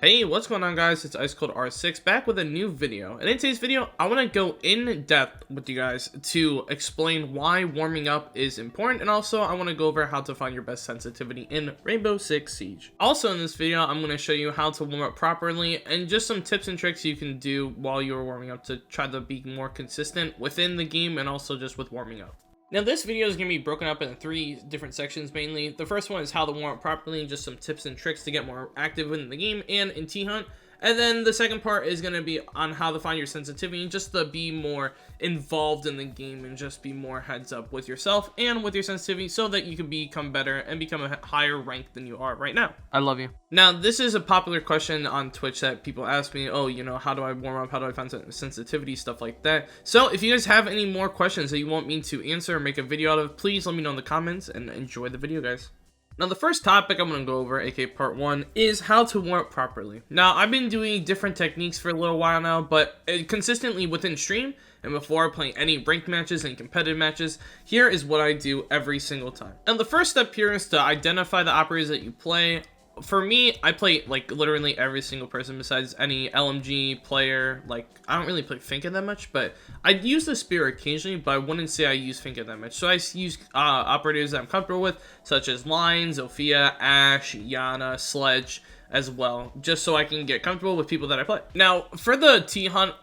Hey, what's going on guys? It's Ice Cold R6 back with a new video. And in today's video, I want to go in depth with you guys to explain why warming up is important, and also I want to go over how to find your best sensitivity in Rainbow Six Siege. Also in this video, I'm going to show you how to warm up properly and just some tips and tricks you can do while you're warming up to try to be more consistent within the game and also just with warming up. Now this video is going to be broken up into 3 different sections mainly. The first one is how to warm up properly and just some tips and tricks to get more active in the game and in THunt. And then the second part is going to be on how to find your sensitivity and just to be more involved in the game and just be more heads up with yourself and with your sensitivity so that you can become better and become a higher rank than you are right now. I love you. Now, this is a popular question on Twitch that people ask me, oh, you know, how do I warm up? How do I find sensitivity? Stuff like that. So if you guys have any more questions that you want me to answer or make a video out of, please let me know in the comments and enjoy the video, guys. Now, the first topic I'm going to go over, aka part 1, is how to warm up properly. Now, I've been doing different techniques for a little while now, but consistently within stream and before playing any ranked matches and competitive matches, here is what I do every single time. Now, the first step here is to identify the operators that you play. For me, I play like literally every single person besides any LMG player. Like, I don't really play Finka that much, but I use the Spear occasionally, but I wouldn't say I use Finka that much. So I use operators that I'm comfortable with, such as Lion, Zofia, Ashe, Yana, Sledge as well, just so I can get comfortable with people that I play. Now, for the THunt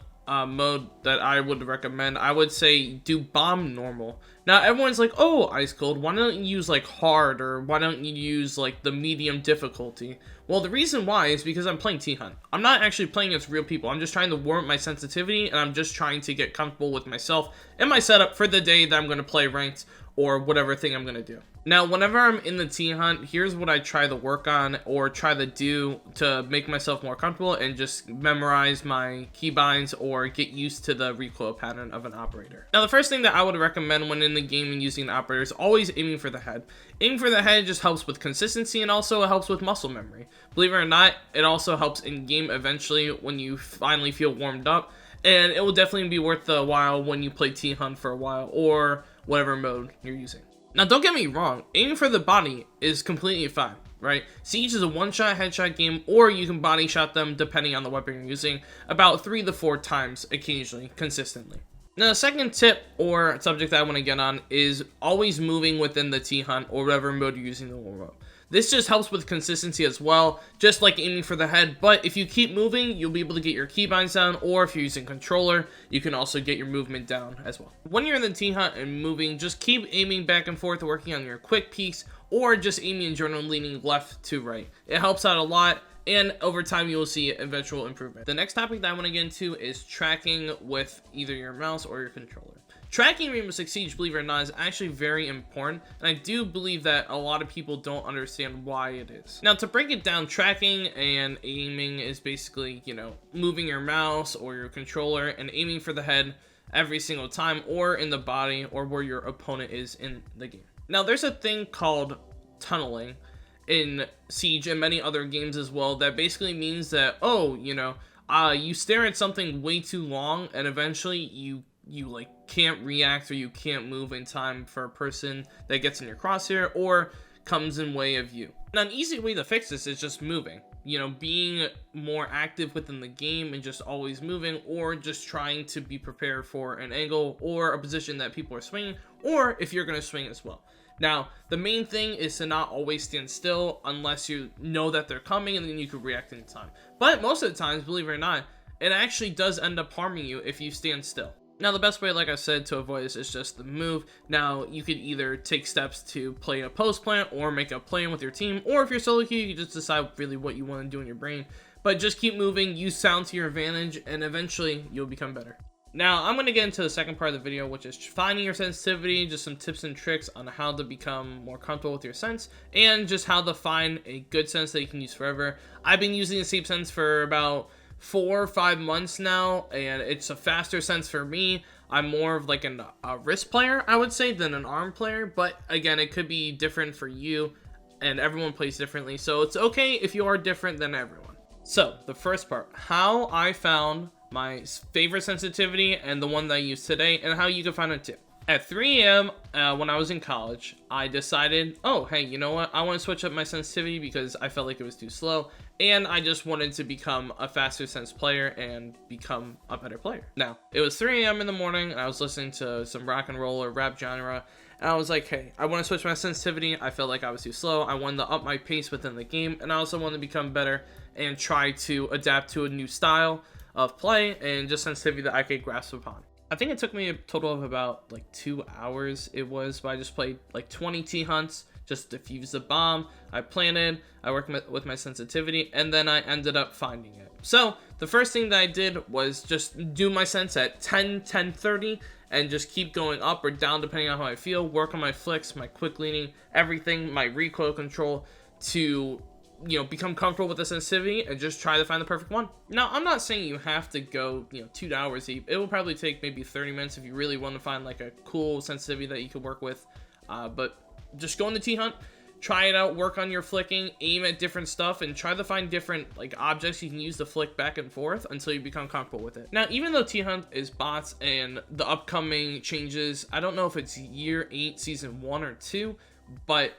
mode that I would recommend, I would say do bomb normal. Now everyone's like, oh, Ice Cold, why don't you use like hard, or why don't you use like the medium difficulty? Well, the reason why is because I'm playing THunt. I'm not actually playing against real people. I'm just trying to warm up my sensitivity, and I'm just trying to get comfortable with myself and my setup for the day that I'm going to play ranked or whatever thing I'm going to do. Now, whenever I'm in the THunt, here's what I try to work on or try to do to make myself more comfortable and just memorize my keybinds or get used to the recoil pattern of an operator. Now, the first thing that I would recommend when in the game and using an operator is always aiming for the head. Aiming for the head just helps with consistency, and also it helps with muscle memory. Believe it or not, it also helps in game eventually when you finally feel warmed up, and it will definitely be worth the while when you play THunt for a while or whatever mode you're using. Now, don't get me wrong, aiming for the body is completely fine, right? Siege is a one-shot headshot game, or you can body shot them depending on the weapon you're using about 3 to 4 times occasionally, consistently. Now, the second tip or subject that I want to get on is always moving within the THunt or whatever mode you're using to warm up. This just helps with consistency as well, just like aiming for the head, but if you keep moving, you'll be able to get your keybinds down, or if you're using controller, you can also get your movement down as well. When you're in the THunt and moving, just keep aiming back and forth, working on your quick peeks, or just aiming in general, leaning left to right. It helps out a lot, and over time you will see eventual improvement. The next topic that I want to get into is tracking with either your mouse or your controller. Tracking Rainbow Six Siege, believe it or not, is actually very important, and I do believe that a lot of people don't understand why it is. Now, to break it down, tracking and aiming is basically, you know, moving your mouse or your controller and aiming for the head every single time, or in the body, or where your opponent is in the game. Now, there's a thing called tunneling in Siege and many other games as well that basically means that, oh, you know, you stare at something way too long, and eventually you like can't react or you can't move in time for a person that gets in your crosshair or comes in way of you. Now, an easy way to fix this is just moving, you know, being more active within the game and just always moving, or just trying to be prepared for an angle or a position that people are swinging, or if you're going to swing as well. Now, the main thing is to not always stand still unless you know that they're coming, and then you can react in time. But most of the times, believe it or not, it actually does end up harming you if you stand still. Now, the best way, like I said, to avoid this is just the move. Now, you could either take steps to play a post plant or make a plan with your team, or if you're solo queue, you can just decide really what you want to do in your brain. But just keep moving, use sound to your advantage, and eventually you'll become better. Now, I'm going to get into the second part of the video, which is finding your sensitivity, just some tips and tricks on how to become more comfortable with your sense, and just how to find a good sense that you can use forever. I've been using the same sense for about 4 or 5 months now, and it's a faster sense for me. I'm more of like a wrist player, I would say, than an arm player, but again, it could be different for you, and everyone plays differently, so it's okay if you are different than everyone. So, the first part, how I found my favorite sensitivity and the one that I use today, and how you can find it too. At 3 a.m. When I was in college, I decided, oh, hey, you know what? I want to switch up my sensitivity because I felt like it was too slow. and I just wanted to become a faster Sens player and become a better player. Now, it was 3 a.m. in the morning, and I was listening to some rock and roll or rap genre, and I was like, hey, I want to switch my sensitivity. I felt like I was too slow. I wanted to up my pace within the game, and I also wanted to become better and try to adapt to a new style of play and just sensitivity that I could grasp upon. I think it took me a total of about like 2 hours it was, but I just played like 20 THunts, just defused the bomb, I planted, I worked with my sensitivity, and then I ended up finding it. So the first thing that I did was just do my sense at 10, 10:30, and just keep going up or down depending on how I feel, work on my flicks, my quick leaning, everything, my recoil control to, you know, become comfortable with the sensitivity and just try to find the perfect one. Now, I'm not saying you have to go, 2 hours deep. It will probably take maybe 30 minutes if you really want to find like a cool sensitivity that you could work with. But just go into THunt, try it out, work on your flicking, aim at different stuff, and try to find different like objects you can use to flick back and forth until you become comfortable with it. Now, even though THunt is bots and the upcoming changes, I don't know if it's year 8, season 1 or 2, but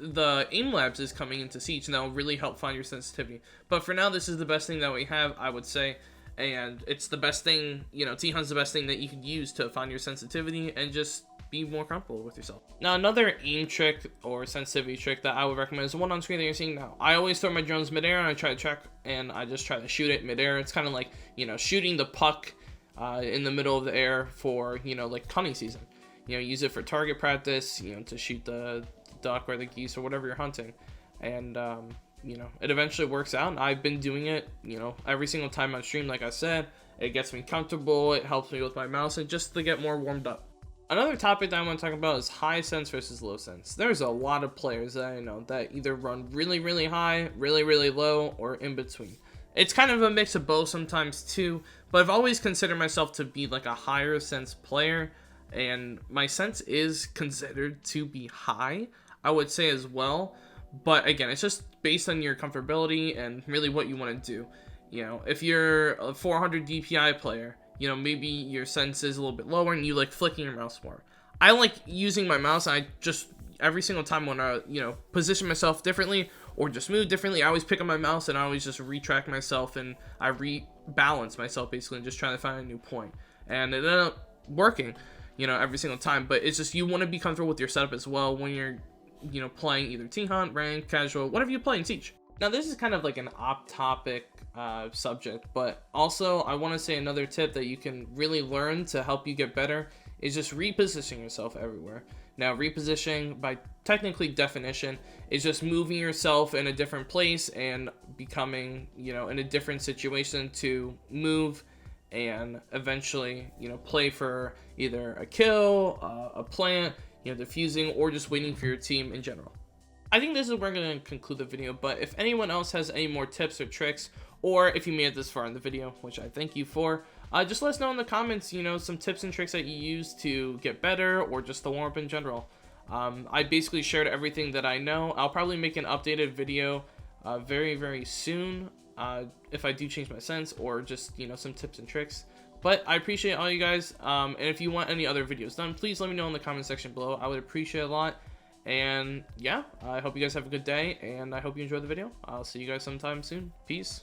the aim labs is coming into Siege, and that will really help find your sensitivity. But for now, this is the best thing that we have, I would say, and it's the best thing, THunt's the best thing that you could use to find your sensitivity and just be more comfortable with yourself. Now, another aim trick or sensitivity trick that I would recommend is the one on screen that you're seeing now. I always throw my drones midair, and I try to check, and I just try to shoot it midair. It's kind of like, shooting the puck in the middle of the air for, like hunting season. Use it for target practice, to shoot the duck or the geese or whatever you're hunting, and it eventually works out. And I've been doing it every single time on stream. Like I said, it gets me comfortable, it helps me with my mouse, and just to get more warmed up. Another topic that I want to talk about is high sense versus low sense. There's a lot of players that I know that either run really, really high, really, really low, or in between. It's kind of a mix of both sometimes too, but I've always considered myself to be like a higher sense player, and my sense is considered to be high, I would say as well. But again, it's just based on your comfortability and really what you want to do. If you're a 400 DPI player, maybe your sense is a little bit lower and you like flicking your mouse more. I like using my mouse, and I just, every single time when I, position myself differently or just move differently, I always pick up my mouse and I always just retract myself, and I rebalance myself basically and just trying to find a new point. And it ended up working, every single time. But it's just, you want to be comfortable with your setup as well when you're, playing either THunt, ranked, casual, whatever you play in Siege. Now, this is kind of like an off-topic subject, but also I want to say another tip that you can really learn to help you get better is just repositioning yourself everywhere. Now, repositioning, by technically definition, is just moving yourself in a different place and becoming, in a different situation to move and eventually, play for either a kill, a plant, defusing, or just waiting for your team in general. I think this is where I'm going to conclude the video, but if anyone else has any more tips or tricks, or if you made it this far in the video, which I thank you for, just let us know in the comments, some tips and tricks that you use to get better, or just the warm-up in general. I basically shared everything that I know. I'll probably make an updated video very, very soon, if I do change my sense, or just, some tips and tricks. But I appreciate all you guys, and if you want any other videos done, please let me know in the comment section below. I would appreciate it a lot. And yeah, I hope you guys have a good day, and I hope you enjoyed the video. I'll see you guys sometime soon. Peace.